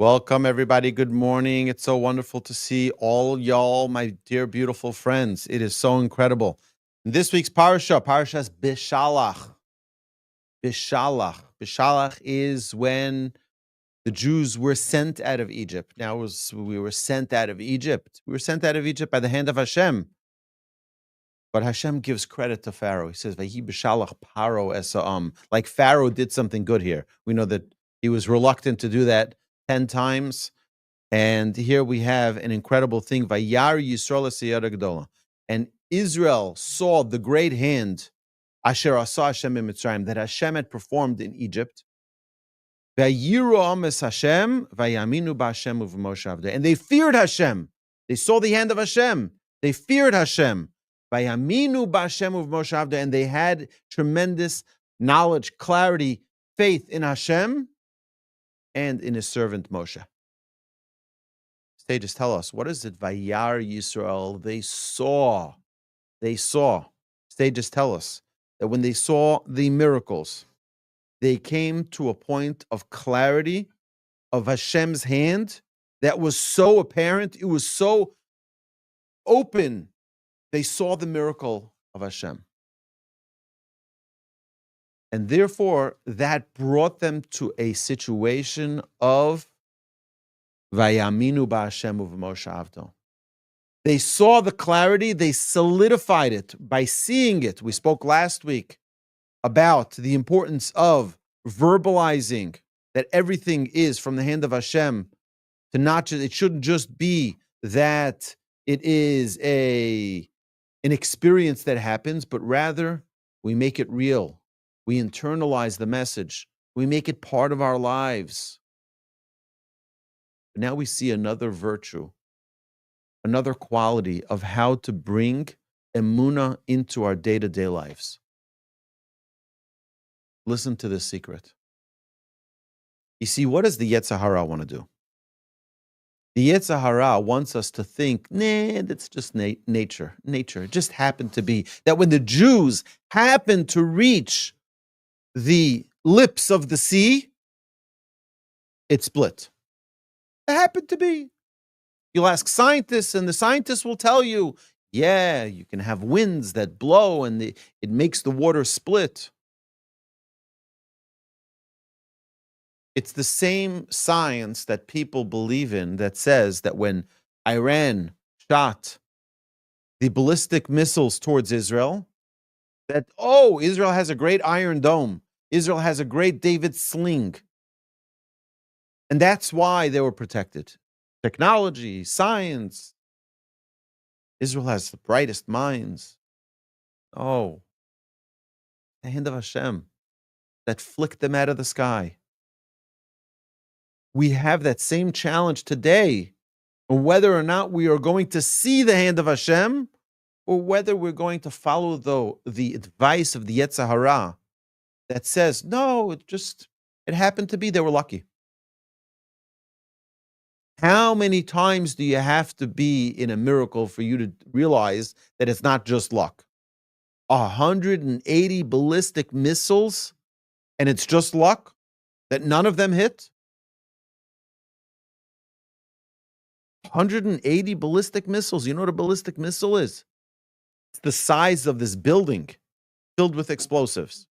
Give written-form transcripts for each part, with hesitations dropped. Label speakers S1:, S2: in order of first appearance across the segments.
S1: Welcome, everybody. Good morning. It's so wonderful to see all y'all, my dear, beautiful friends. It is so incredible. In this week's Parsha, Parshas Beshalach. Beshalach is when the Jews were sent out of Egypt. We were sent out of Egypt. We were sent out of Egypt by the hand of Hashem. But Hashem gives credit to Pharaoh. He says, "Vahi Beshalach Paro esa'am." Like Pharaoh did something good here. We know that he was reluctant to do that 10 times. And here we have an incredible thing. Vayar Yisrael esiyada gedola. And Israel saw the great hand, Asher asa Hashem in Mitzrayim, that Hashem had performed in Egypt. Vayiru ames Hashem, vayaminu b'Hashem uv'Moshe avdei. And they feared Hashem. They saw the hand of Hashem. They feared Hashem. Vayaminu b'Hashem uv'Moshe avdei. And they had tremendous knowledge, clarity, faith in Hashem and in his servant Moshe. Sages tell us, what is it? Vayar Yisrael. They saw. Sages tell us that when they saw the miracles, they came to a point of clarity of Hashem's hand that was so apparent. It was so open. They saw the miracle of Hashem. And therefore, that brought them to a situation of Vayaminu b'Hashem uv'Moshe avdo. They saw the clarity, they solidified it by seeing it. We spoke last week about the importance of verbalizing that everything is from the hand of Hashem, to not just, it shouldn't just be that it is an experience that happens, but rather we make it real. We internalize the message. We make it part of our lives. Now we see another virtue, another quality of how to bring emunah into our day-to-day lives. Listen to this secret. You see, what does the Yetzer Hara want to do? The Yetzer Hara wants us to think, that's just nature. It just happened to be that when the Jews happened to reach the lips of the sea, it split. It happened to be. You'll ask scientists, and the scientists will tell you, yeah, you can have winds that blow, and it makes the water split. It's the same science that people believe in that says that when Iran shot the ballistic missiles towards Israel, that, Israel has a great Iron Dome. Israel has a great David sling. And that's why they were protected. Technology, science. Israel has the brightest minds. The hand of Hashem that flicked them out of the sky. We have that same challenge today, on whether or not we are going to see the hand of Hashem, or whether we're going to follow the advice of the Yetzer Hara that says, no, it happened to be, they were lucky. How many times do you have to be in a miracle for you to realize that it's not just luck? 180 ballistic missiles, and it's just luck that none of them hit? 180 ballistic missiles. You know what a ballistic missile is? It's the size of this building filled with explosives.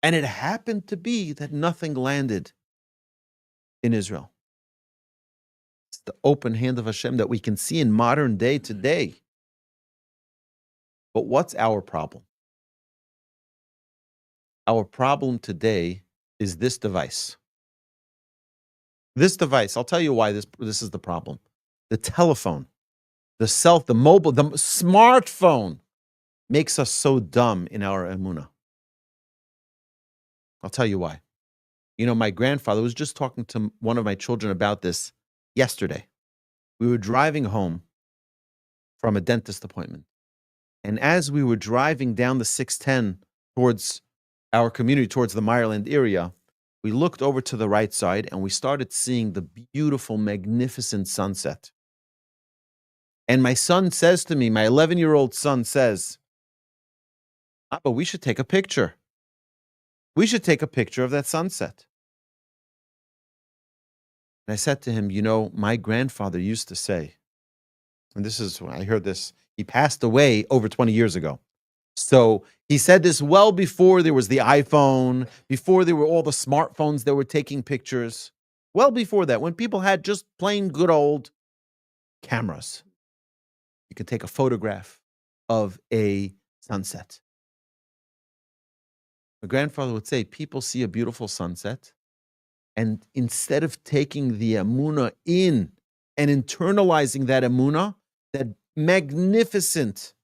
S1: And it happened to be that nothing landed in Israel. It's the open hand of Hashem that we can see in modern day today. But what's our problem? Our problem today is this device. This device, I'll tell you why this is the problem. The telephone, the mobile, the smartphone makes us so dumb in our emunah. I'll tell you why. My grandfather was just talking to one of my children about this yesterday. We were driving home from a dentist appointment. And as we were driving down the 610 towards our community, towards the Meyerland area, we looked over to the right side and we started seeing the beautiful, magnificent sunset. And my son says to me, my 11-year-old son says, Papa, we should take a picture. we should take a picture of that sunset. And I said to him, my grandfather used to say, and this is when I heard this, he passed away over 20 years ago. So he said this well before there was the iPhone, before there were all the smartphones that were taking pictures, well before that, when people had just plain good old cameras. You could take a photograph of a sunset. My grandfather would say, people see a beautiful sunset, and instead of taking the emunah in and internalizing that emunah, that magnificent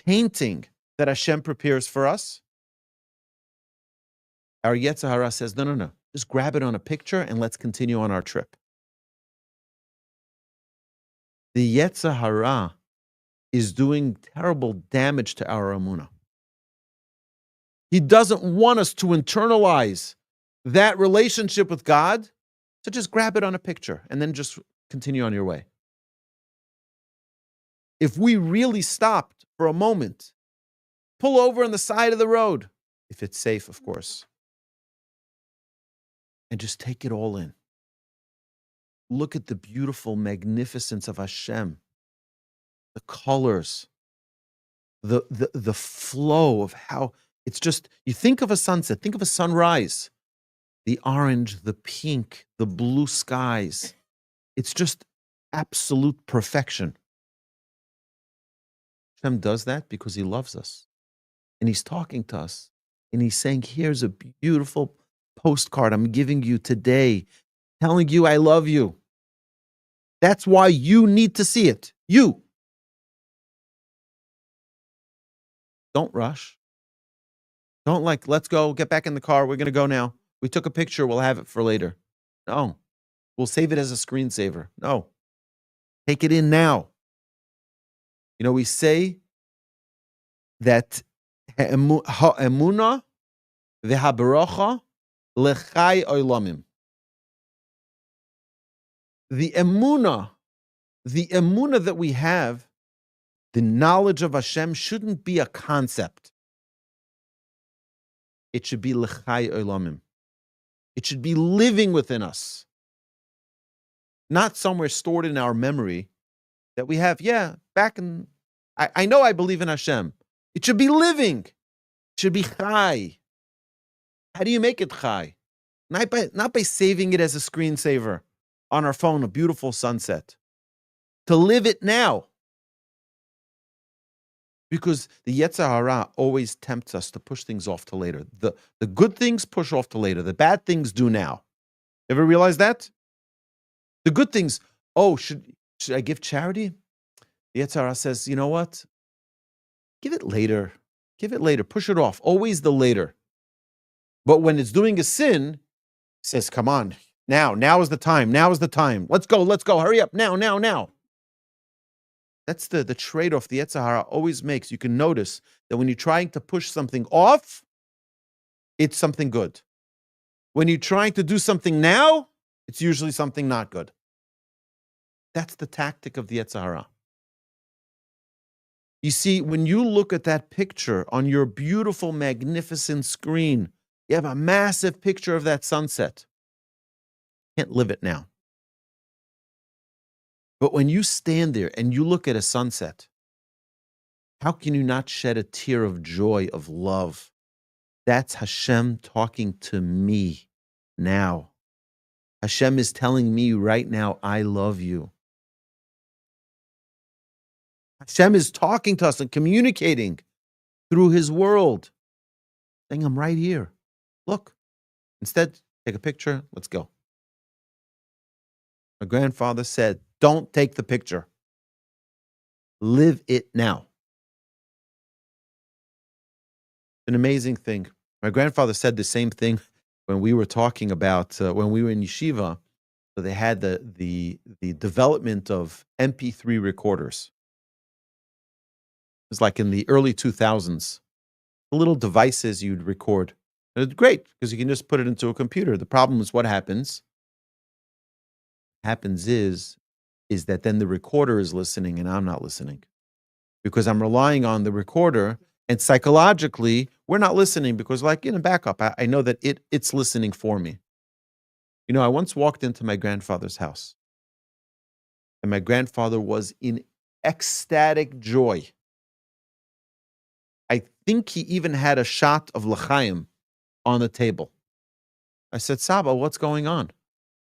S1: painting that Hashem prepares for us, our Yetzer Hara says, no. Just grab it on a picture and let's continue on our trip. The Yetzer Hara is doing terrible damage to our emunah. He doesn't want us to internalize that relationship with God, so just grab it on a picture and then just continue on your way. If we really stopped for a moment, pull over on the side of the road, if it's safe, of course, and just take it all in. Look at the beautiful magnificence of Hashem, the colors, the flow of how it's just, you think of a sunset, think of a sunrise, the orange, the pink, the blue skies. It's just absolute perfection. Hashem does that because he loves us. And he's talking to us. And he's saying, here's a beautiful postcard I'm giving you today, telling you I love you. That's why you need to see it. You. Don't rush. Don't let's go, get back in the car. We're going to go now. We took a picture. We'll have it for later. No. We'll save it as a screensaver. No. Take it in now. We say that ha'emunah v'habaracha lechai olamim. The emunah that we have, the knowledge of Hashem, shouldn't be a concept. It should be lechai olamim. It should be living within us. Not somewhere stored in our memory that we have, back in, I know I believe in Hashem. It should be living. It should be chai. How do you make it chai? Not by saving it as a screensaver on our phone, a beautiful sunset. To live it now. Because the Yetzer Hara always tempts us to push things off to later. The good things push off to later. The bad things do now. Ever realize that? The good things, should I give charity? The Yetzer Hara says, you know what? Give it later. Give it later. Push it off. Always the later. But when it's doing a sin, it says, come on, now is the time. Now is the time. Let's go. Hurry up. Now. That's the trade-off the Yetzer Hara always makes. You can notice that when you're trying to push something off, it's something good. When you're trying to do something now, it's usually something not good. That's the tactic of the Yetzer Hara. You see, when you look at that picture on your beautiful, magnificent screen, you have a massive picture of that sunset. Can't live it now. But when you stand there and you look at a sunset, how can you not shed a tear of joy, of love? That's Hashem talking to me now. Hashem is telling me right now, I love you. Hashem is talking to us and communicating through his world, saying, I'm right here. Look. Instead, take a picture. Let's go. My grandfather said, don't take the picture. Live it now. An amazing thing. My grandfather said the same thing when we were talking about, when we were in yeshiva. So they had the development of MP3 recorders. It was like in the early 2000s. The little devices you'd record. It's great because you can just put it into a computer. The problem is what happens. Is that then the recorder is listening and I'm not listening because I'm relying on the recorder And psychologically, we're not listening because, like, back up. I know that it's listening for me. I once walked into my grandfather's house, and my grandfather was in ecstatic joy. I think he even had a shot of l'chaim on the table. I said, Saba, what's going on?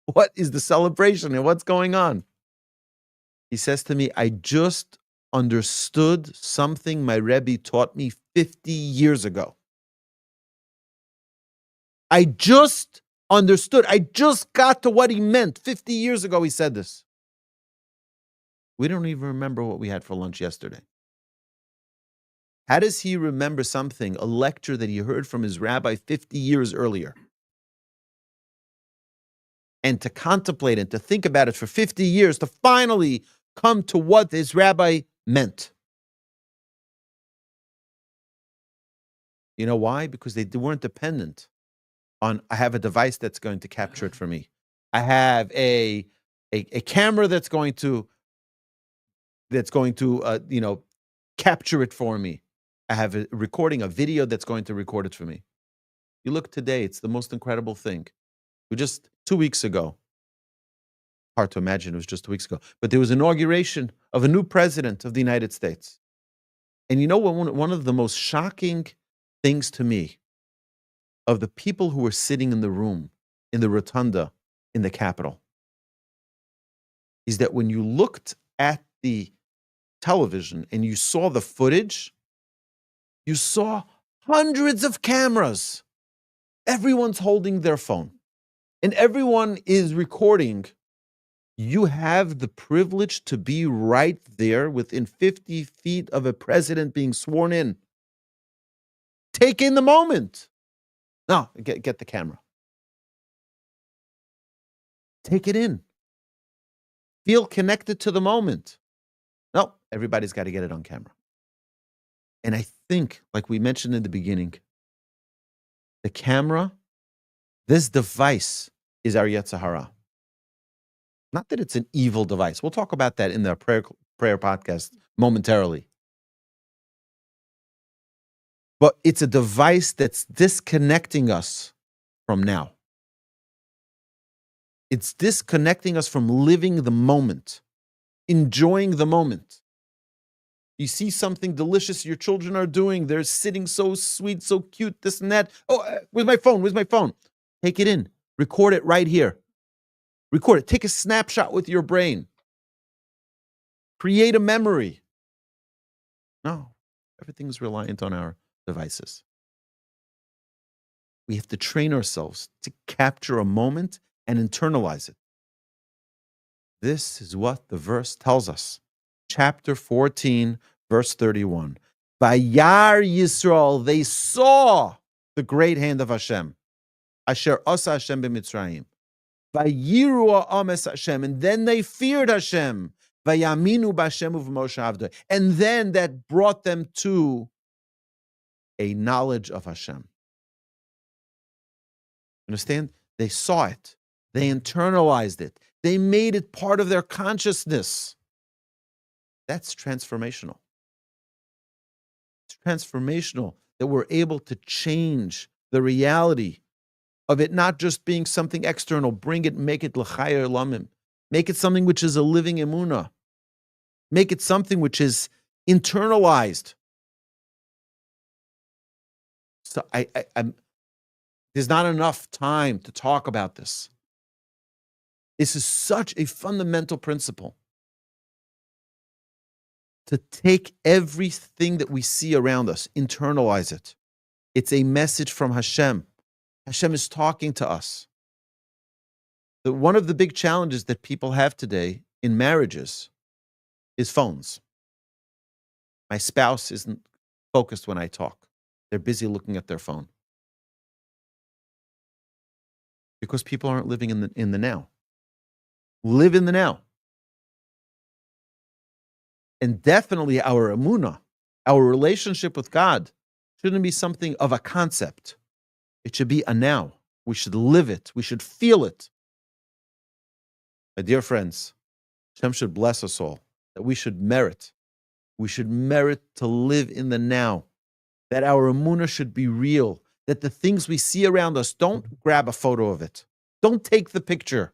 S1: What is the celebration and what's going on? He says to me, I just understood something my Rebbe taught me 50 years ago. I just understood. I just got to what he meant. 50 years ago, he said this. We don't even remember what we had for lunch yesterday. How does he remember something, a lecture that he heard from his rabbi 50 years earlier? And to contemplate and to think about it for 50 years, to finally come to what his rabbi meant. You know why? Because they weren't dependent on, I have a device that's going to capture it for me. I have a camera that's going to capture it for me. I have a video that's going to record it for me. You look today, it's the most incredible thing. Just 2 weeks ago, hard to imagine it was just 2 weeks ago, but there was inauguration of a new president of the United States. And you know what? One of the most shocking things to me of the people who were sitting in the room, in the rotunda, in the Capitol, is that when you looked at the television and you saw the footage, you saw hundreds of cameras. Everyone's holding their phone and everyone is recording. You have the privilege to be right there within 50 feet of a president being sworn in. Take in the moment. No, get the camera. Take it in. Feel connected to the moment. No, everybody's got to get it on camera. And I think, like we mentioned in the beginning, the camera, this device is our Yetzer Hara. Not that it's an evil device. We'll talk about that in the prayer podcast momentarily. But it's a device that's disconnecting us from now. It's disconnecting us from living the moment, enjoying the moment. You see something delicious your children are doing. They're sitting so sweet, so cute, this and that. Oh, where's my phone? Where's my phone? Take it in. Record it right here. Record it. Take a snapshot with your brain. Create a memory. No, everything's reliant on our devices. We have to train ourselves to capture a moment and internalize it. This is what the verse tells us. Chapter 14, verse 31. Vayar Yisrael, they saw the great hand of Hashem. Asher asa Hashem b'Mitzrayim. Vayiru ha'ames Hashem, and then they feared Hashem. Vayaminu b'Hashem u'v'Moshe Avdei, and then that brought them to a knowledge of Hashem. Understand? They saw it. They internalized it. They made it part of their consciousness. That's transformational. It's transformational that we're able to change the reality of it not just being something external. Bring it, make it l'chayei olamim. Make it something which is a living emunah. Make it something which is internalized. So there's not enough time to talk about this. This is such a fundamental principle. To take everything that we see around us, internalize it. It's a message from Hashem. Hashem is talking to us. One of the big challenges that people have today in marriages is phones. My spouse isn't focused when I talk. They're busy looking at their phone. Because people aren't living in the now. Live in the now. And definitely our emunah, our relationship with God, shouldn't be something of a concept. It should be a now. We should live it. We should feel it. My dear friends, Hashem should bless us all, that we should merit. We should merit to live in the now. that our emunah should be real, that the things we see around us, don't grab a photo of it. Don't take the picture.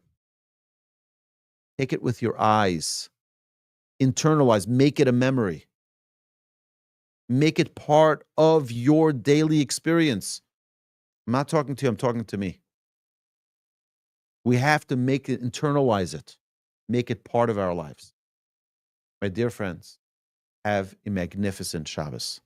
S1: Take it with your eyes. Internalize, make it a memory. Make it part of your daily experience. I'm not talking to you, I'm talking to me. We have to make it, internalize it, make it part of our lives. My dear friends, have a magnificent Shabbos.